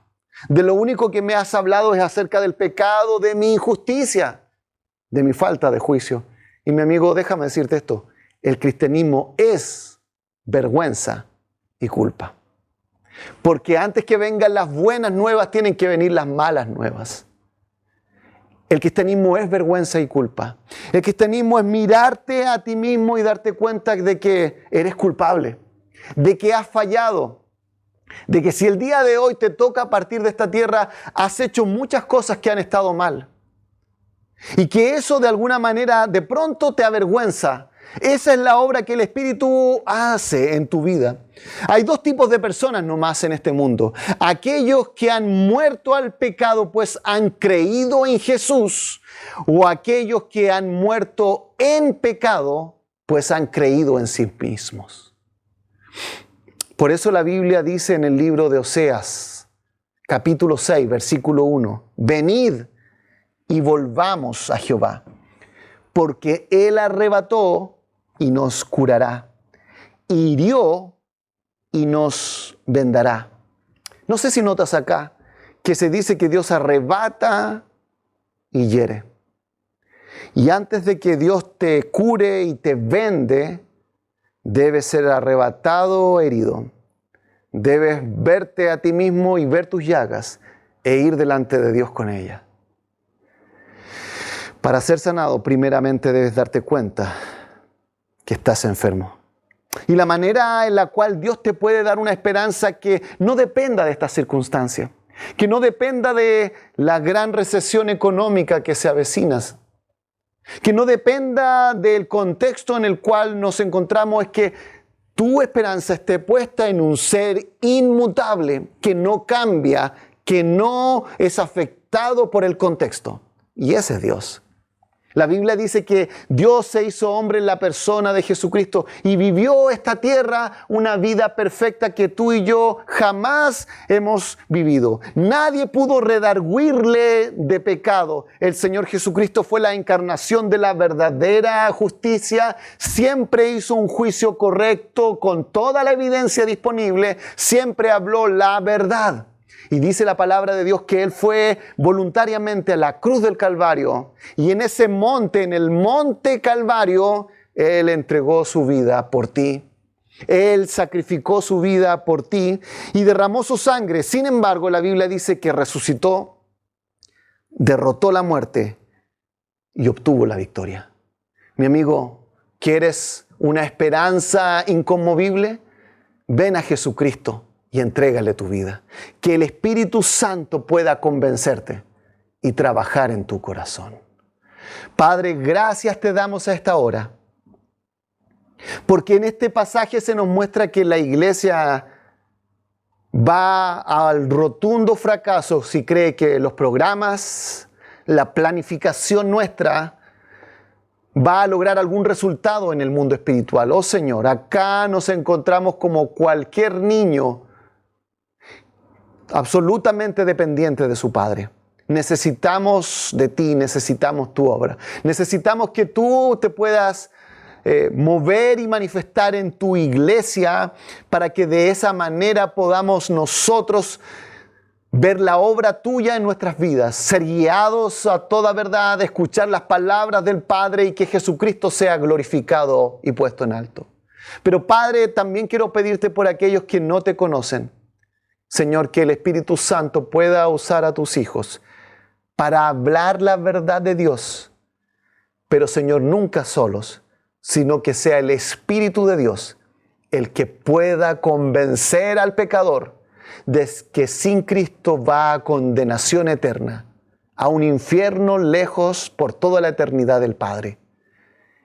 De lo único que me has hablado es acerca del pecado, de mi injusticia, de mi falta de juicio. Y mi amigo, déjame decirte esto, el cristianismo es vergüenza y culpa. Porque antes que vengan las buenas nuevas, tienen que venir las malas nuevas. El cristianismo es vergüenza y culpa. El cristianismo es mirarte a ti mismo y darte cuenta de que eres culpable, de que has fallado, De que si el día de hoy te toca partir de esta tierra, has hecho muchas cosas que han estado mal. Y que eso de alguna manera de pronto te avergüenza. Esa es la obra que el Espíritu hace en tu vida. Hay dos tipos de personas nomás en este mundo. Aquellos que han muerto al pecado pues han creído en Jesús, o aquellos que han muerto en pecado pues han creído en sí mismos. Por eso la Biblia dice en el libro de Oseas, capítulo 6, versículo 1, venid y volvamos a Jehová, porque Él arrebató y nos curará, hirió y nos vendará. No sé si notas acá que se dice que Dios arrebata y hiere. Y antes de que Dios te cure y te vende, debes ser arrebatado, herido. Debes verte a ti mismo y ver tus llagas e ir delante de Dios con ellas. Para ser sanado, primeramente debes darte cuenta que estás enfermo. Y la manera en la cual Dios te puede dar una esperanza que no dependa de estas circunstancias, que no dependa de la gran recesión económica que se avecina, que no dependa del contexto en el cual nos encontramos, es que tu esperanza esté puesta en un ser inmutable, que no cambia, que no es afectado por el contexto. Y ese es Dios. La Biblia dice que Dios se hizo hombre en la persona de Jesucristo y vivió esta tierra una vida perfecta que tú y yo jamás hemos vivido. Nadie pudo redarguirle de pecado. El Señor Jesucristo fue la encarnación de la verdadera justicia. Siempre hizo un juicio correcto con toda la evidencia disponible. Siempre habló la verdad. Y dice la palabra de Dios que Él fue voluntariamente a la cruz del Calvario. Y en ese monte, en el monte Calvario, Él entregó su vida por ti. Él sacrificó su vida por ti y derramó su sangre. Sin embargo, la Biblia dice que resucitó, derrotó la muerte y obtuvo la victoria. Mi amigo, ¿quieres una esperanza inconmovible? Ven a Jesucristo y entrégale tu vida. Que el Espíritu Santo pueda convencerte y trabajar en tu corazón. Padre, gracias te damos a esta hora, porque en este pasaje se nos muestra que la iglesia va al rotundo fracaso si cree que los programas, la planificación nuestra va a lograr algún resultado en el mundo espiritual. Oh Señor, acá nos encontramos como cualquier niño absolutamente dependiente de su padre. Necesitamos de ti, necesitamos tu obra. Necesitamos que tú te puedas mover y manifestar en tu iglesia para que de esa manera podamos nosotros ver la obra tuya en nuestras vidas, ser guiados a toda verdad, escuchar las palabras del Padre y que Jesucristo sea glorificado y puesto en alto. Pero Padre, también quiero pedirte por aquellos que no te conocen. Señor, que el Espíritu Santo pueda usar a tus hijos para hablar la verdad de Dios. Pero Señor, nunca solos, sino que sea el Espíritu de Dios el que pueda convencer al pecador de que sin Cristo va a condenación eterna, a un infierno lejos por toda la eternidad del Padre,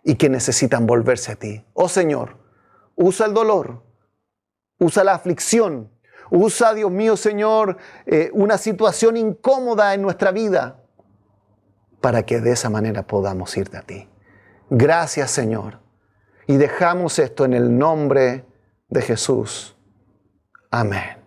y que necesitan volverse a ti. Oh Señor, usa el dolor, usa la aflicción, usa, Dios mío, Señor, una situación incómoda en nuestra vida para que de esa manera podamos irte a ti. Gracias, Señor. Y dejamos esto en el nombre de Jesús. Amén.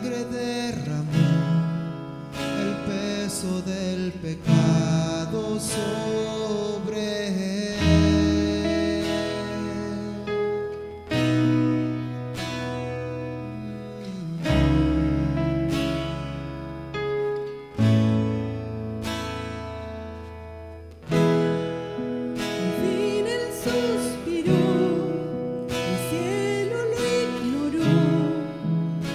sangre derramó el peso del pecado sobre él. Al fin él suspiró, el cielo lo ignoró,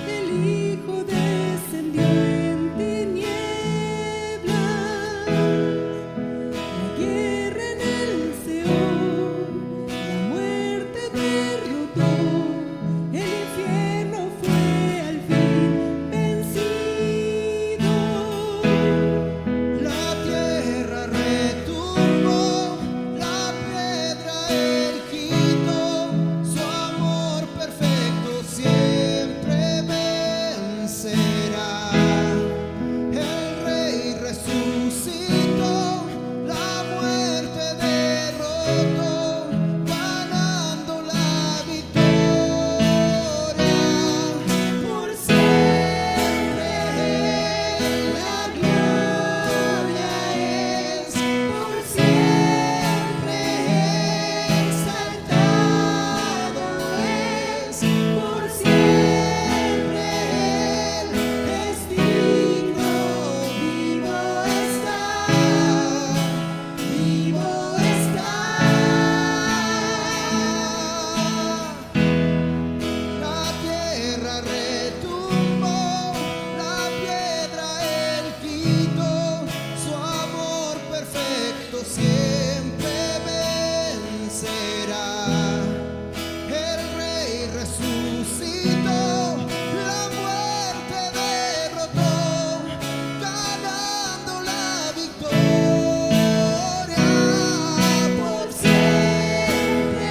el Hijo descendió en tinieblas, la guerra en el Seol, la muerte derrotó, el infierno fue al fin vencido. La tierra retumbó, la piedra él quitó, su amor perfecto siempre vencerá. El Rey resucitó, la muerte derrotó, ganando la victoria. Por siempre la gloria es, por siempre exaltado es, por siempre Él es digno, vivo está, vivo está. La tierra retumbó, la piedra él quitó, su amor perfecto siempre vencerá. El Rey resucitó, la muerte derrotó, ganando la victoria. Por siempre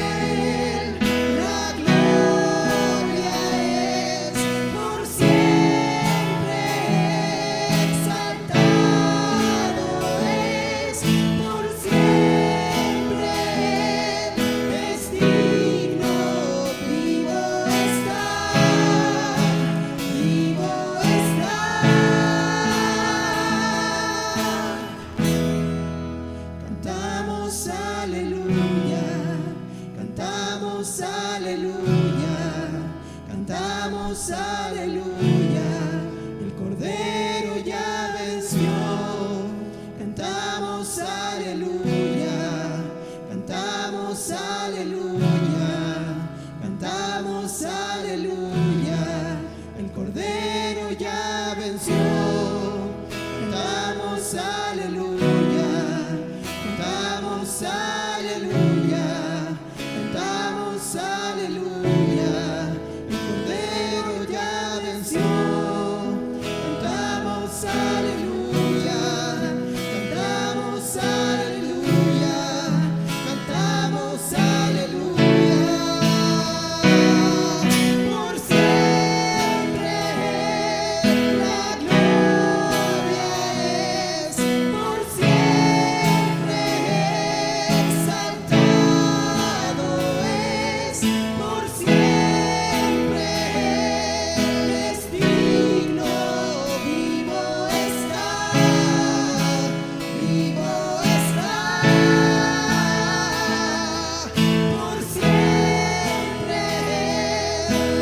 la gloria es, por siempre exaltado es, por siempre es digno, vivo está, vivo está. Cantamos aleluya, cantamos aleluya, cantamos aleluya, el Cordero ya venció. Cantamos aleluya, cantamos aleluya, cantamos aleluya, el Cordero ya venció. Cantamos aleluya, cantamos aleluya, cantamos aleluya, el Cordero ya venció. Cantamos aleluya, cantamos aleluya, cantamos aleluya. Por siempre la gloria es, por siempre exaltado es, por siempre es digno, vivo está, vivo está. Por siempre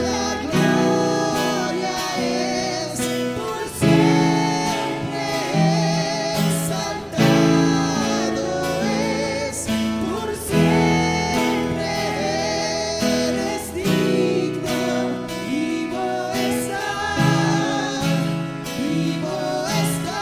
la gloria es, por siempre exaltado es, por siempre eres digno, vivo está, vivo está.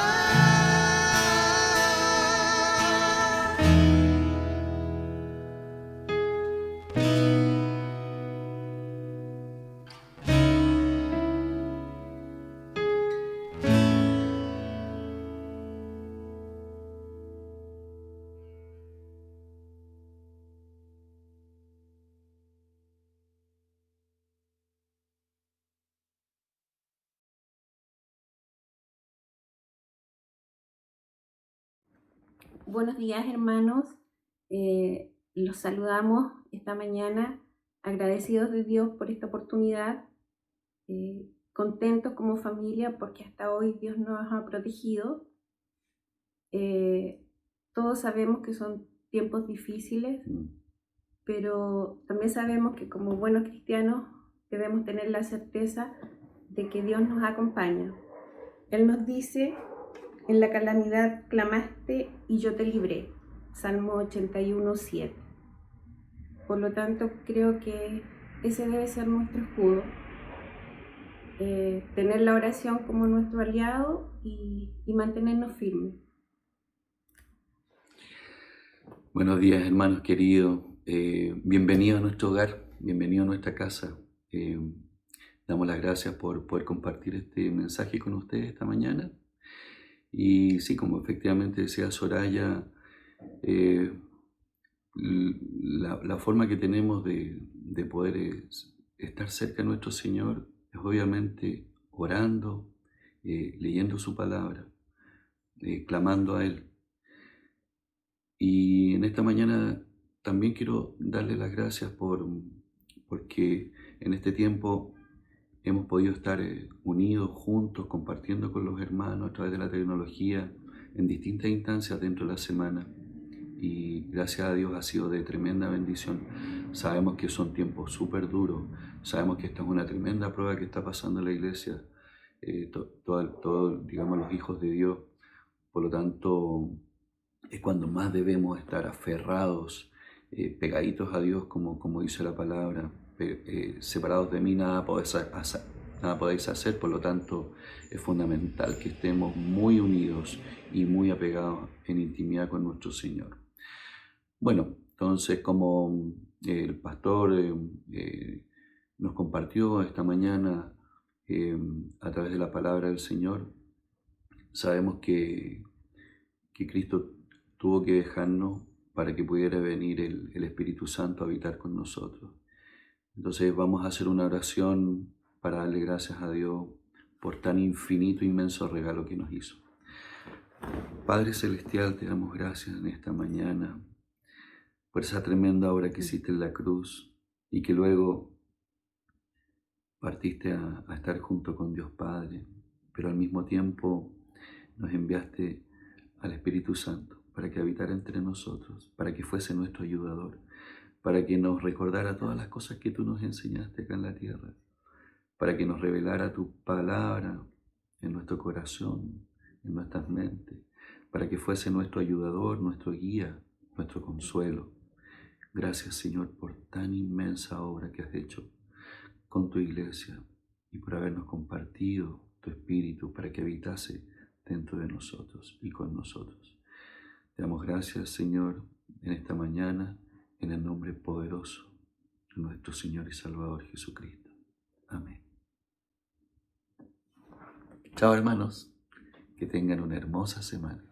Buenos días, hermanos. Los saludamos esta mañana, agradecidos de Dios por esta oportunidad. contentos como familia porque hasta hoy Dios nos ha protegido. Todos sabemos que son tiempos difíciles, pero también sabemos que como buenos cristianos debemos tener la certeza de que Dios nos acompaña. Él nos dice: en la calamidad clamaste y yo te libré. Salmo 81:7. Por lo tanto, creo que ese debe ser nuestro escudo. Tener la oración como nuestro aliado y mantenernos firmes. Buenos días, hermanos queridos. Bienvenidos a nuestro hogar, bienvenidos a nuestra casa. Damos las gracias por poder compartir este mensaje con ustedes esta mañana. Y sí, como efectivamente decía Soraya, la forma que tenemos de poder estar cerca de nuestro Señor es obviamente orando, leyendo su palabra, clamando a Él. Y en esta mañana también quiero darle las gracias porque en este tiempo hemos podido estar unidos, juntos, compartiendo con los hermanos a través de la tecnología en distintas instancias dentro de la semana. Y gracias a Dios ha sido de tremenda bendición. Sabemos que son tiempos súper duros, sabemos que esta es una tremenda prueba que está pasando en la iglesia, todos, digamos, los hijos de Dios. Por lo tanto, es cuando más debemos estar aferrados, pegaditos a Dios, como dice la palabra. Separados de mí nada podéis hacer, por lo tanto es fundamental que estemos muy unidos y muy apegados en intimidad con nuestro Señor. Bueno, entonces como el pastor nos compartió esta mañana a través de la palabra del Señor, sabemos que Cristo tuvo que dejarnos para que pudiera venir el Espíritu Santo a habitar con nosotros. Entonces vamos a hacer una oración para darle gracias a Dios por tan infinito, inmenso regalo que nos hizo. Padre Celestial, te damos gracias en esta mañana por esa tremenda obra que hiciste en la cruz y que luego partiste a estar junto con Dios Padre, pero al mismo tiempo nos enviaste al Espíritu Santo para que habitara entre nosotros, para que fuese nuestro ayudador, para que nos recordara todas las cosas que tú nos enseñaste acá en la tierra, para que nos revelara tu palabra en nuestro corazón, en nuestras mentes, para que fuese nuestro ayudador, nuestro guía, nuestro consuelo. Gracias, Señor, por tan inmensa obra que has hecho con tu iglesia y por habernos compartido tu Espíritu para que habitase dentro de nosotros y con nosotros. Te damos gracias, Señor, en esta mañana, en el nombre poderoso de nuestro Señor y Salvador Jesucristo. Amén. Chao, hermanos. Que tengan una hermosa semana.